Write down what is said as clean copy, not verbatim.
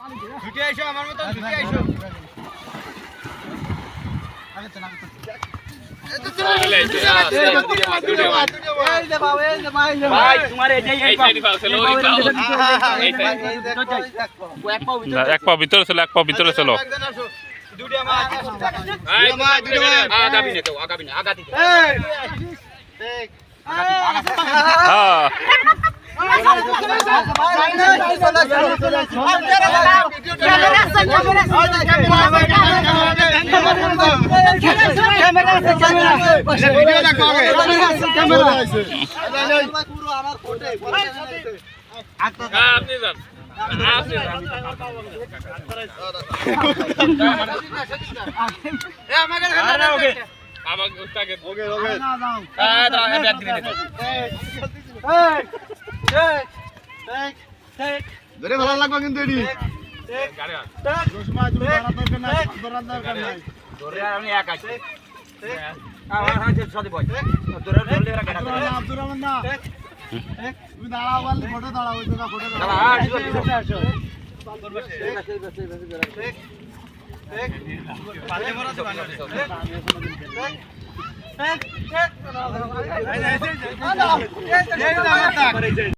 ছুটে আইসো আমার মত ছুটে আইসো ভাই তোমার এই এক পা ভিতরে ছিল এক পা ভিতরে ছিল দুটো মাছ আগাবি না কেউ আগাবি না আগাতি হ্যাঁ আপনি যান ধরে ভালো লাগবে কিন্তু এডি ধরে আমি এক আছে আমার হাতে সাথে বই ধরে ধরে এরা গাড়া আব্দুর রহমান না তুমি দাঁড়াও বললি ফটো দাঁড়াও ওই জায়গা ফটো দাঁড়াও পালে মরা তো